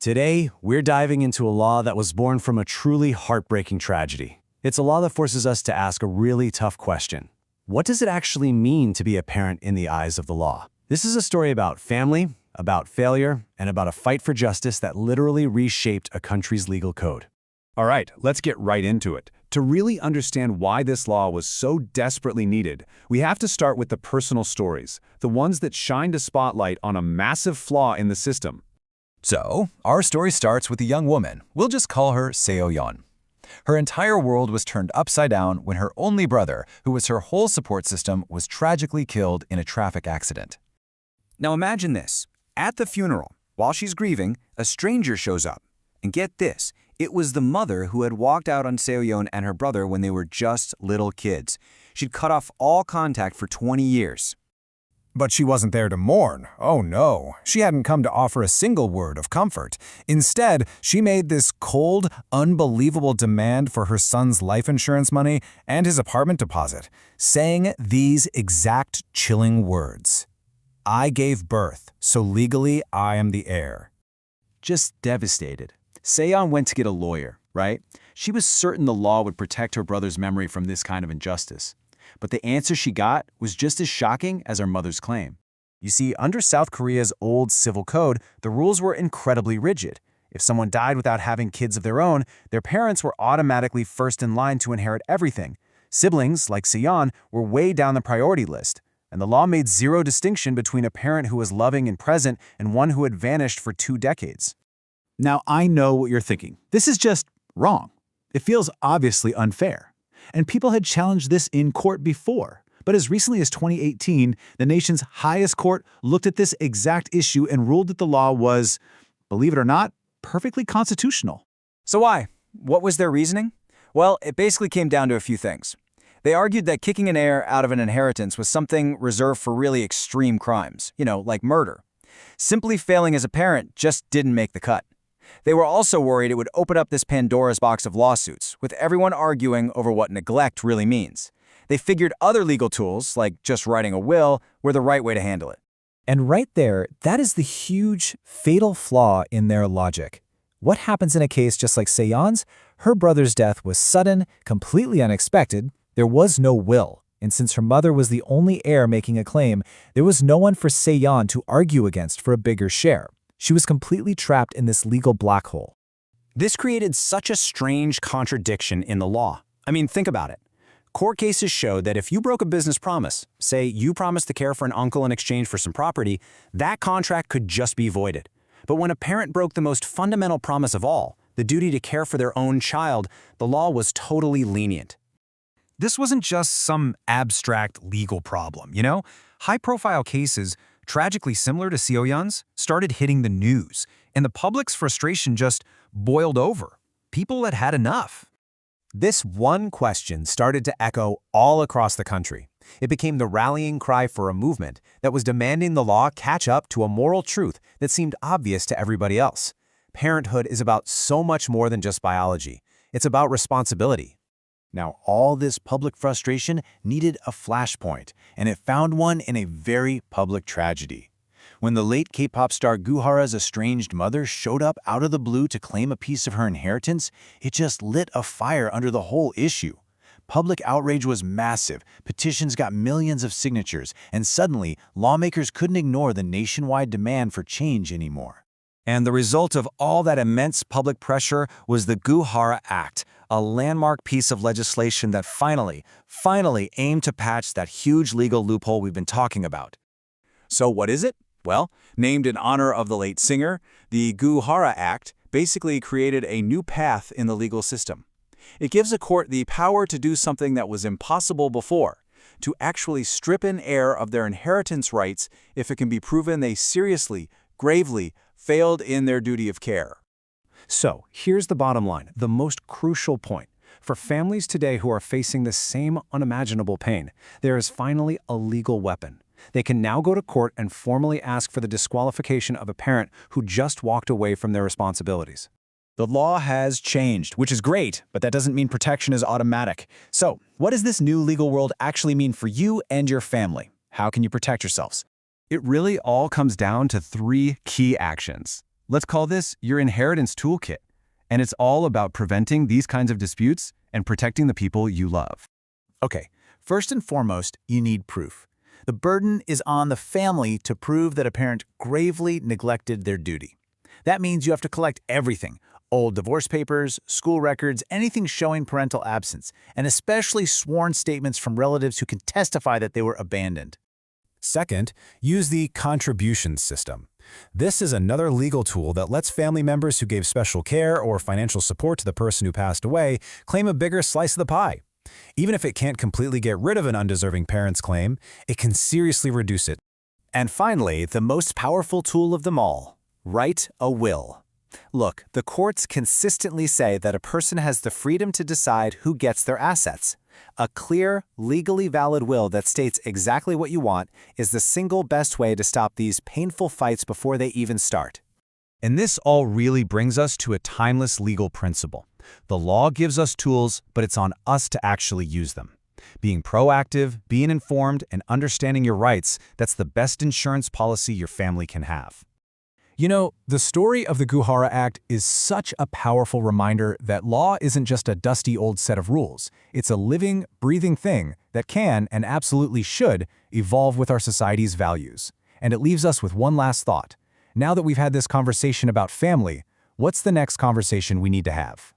Today, we're diving into a law that was born from a truly heartbreaking tragedy. It's a law that forces us to ask a really tough question. What does it actually mean to be a parent in the eyes of the law? This is a story about family, about failure, and about a fight for justice that literally reshaped a country's legal code. All right, let's get right into it. To really understand why this law was so desperately needed, we have to start with the personal stories, the ones that shined a spotlight on a massive flaw in the system. So, our story starts with a young woman. We'll just call her Seo-yeon. Her entire world was turned upside down when her only brother, who was her whole support system, was tragically killed in a traffic accident. Now imagine this. At the funeral, while she's grieving, a stranger shows up. And get this, it was the mother who had walked out on Seo-yeon and her brother when they were just little kids. She'd cut off all contact for 20 years. But she wasn't there to mourn. Oh no, she hadn't come to offer a single word of comfort. Instead, she made this cold, unbelievable demand for her son's life insurance money and his apartment deposit, saying these exact chilling words. "I gave birth, so legally I am the heir." Just devastated. Seo-yeon went to get a lawyer, right? She was certain the law would protect her brother's memory from this kind of injustice. But the answer she got was just as shocking as her mother's claim. You see, under South Korea's old civil code, the rules were incredibly rigid. If someone died without having kids of their own, their parents were automatically first in line to inherit everything. Siblings, like Seo-yeon, were way down the priority list. And the law made zero distinction between a parent who was loving and present and one who had vanished for 2 decades. Now, I know what you're thinking. This is just wrong. It feels obviously unfair. And people had challenged this in court before. But as recently as 2018, the nation's highest court looked at this exact issue and ruled that the law was, believe it or not, perfectly constitutional. So why? What was their reasoning? Well, it basically came down to a few things. They argued that kicking an heir out of an inheritance was something reserved for really extreme crimes, like murder. Simply failing as a parent just didn't make the cut. They were also worried it would open up this Pandora's box of lawsuits, with everyone arguing over what neglect really means. They figured other legal tools, like just writing a will, were the right way to handle it. And right there, that is the huge, fatal flaw in their logic. What happens in a case just like Seo-yeon's? Her brother's death was sudden, completely unexpected. There was no will, and since her mother was the only heir making a claim, there was no one for Seo-yeon to argue against for a bigger share. She was completely trapped in this legal black hole. This created such a strange contradiction in the law. I mean, think about it. Court cases showed that if you broke a business promise, say you promised to care for an uncle in exchange for some property, that contract could just be voided. But when a parent broke the most fundamental promise of all, the duty to care for their own child, the law was totally lenient. This wasn't just some abstract legal problem, High-profile cases, tragically similar to Seo-yeon's, started hitting the news, and the public's frustration just boiled over. People had had enough. This one question started to echo all across the country. It became the rallying cry for a movement that was demanding the law catch up to a moral truth that seemed obvious to everybody else. Parenthood is about so much more than just biology. It's about responsibility. Now, all this public frustration needed a flashpoint, and it found one in a very public tragedy. When the late K-pop star Goo Hara's estranged mother showed up out of the blue to claim a piece of her inheritance, it just lit a fire under the whole issue. Public outrage was massive, petitions got millions of signatures, and suddenly, lawmakers couldn't ignore the nationwide demand for change anymore. And the result of all that immense public pressure was the Goo Hara Act, a landmark piece of legislation that finally aimed to patch that huge legal loophole we've been talking about. So what is it? Well, named in honor of the late singer, the Goo Hara Act basically created a new path in the legal system. It gives a court the power to do something that was impossible before, to actually strip an heir of their inheritance rights if it can be proven they seriously, gravely, failed in their duty of care. So, here's the bottom line, the most crucial point. For families today who are facing the same unimaginable pain, there is finally a legal weapon. They can now go to court and formally ask for the disqualification of a parent who just walked away from their responsibilities. The law has changed, which is great, but that doesn't mean protection is automatic. So, what does this new legal world actually mean for you and your family? How can you protect yourselves? It really all comes down to 3 key actions. Let's call this your inheritance toolkit. And it's all about preventing these kinds of disputes and protecting the people you love. Okay, first and foremost, you need proof. The burden is on the family to prove that a parent gravely neglected their duty. That means you have to collect everything: old divorce papers, school records, anything showing parental absence, and especially sworn statements from relatives who can testify that they were abandoned. Second, use the contribution system. This is another legal tool that lets family members who gave special care or financial support to the person who passed away claim a bigger slice of the pie. Even if it can't completely get rid of an undeserving parent's claim, it can seriously reduce it. And finally, the most powerful tool of them all: write a will. Look, the courts consistently say that a person has the freedom to decide who gets their assets. A clear, legally valid will that states exactly what you want is the single best way to stop these painful fights before they even start. And this all really brings us to a timeless legal principle. The law gives us tools, but it's on us to actually use them. Being proactive, being informed, and understanding your rights, that's the best insurance policy your family can have. You know, the story of the Goo Hara Act is such a powerful reminder that law isn't just a dusty old set of rules. It's a living, breathing thing that can, and absolutely should, evolve with our society's values. And it leaves us with one last thought. Now that we've had this conversation about family, what's the next conversation we need to have?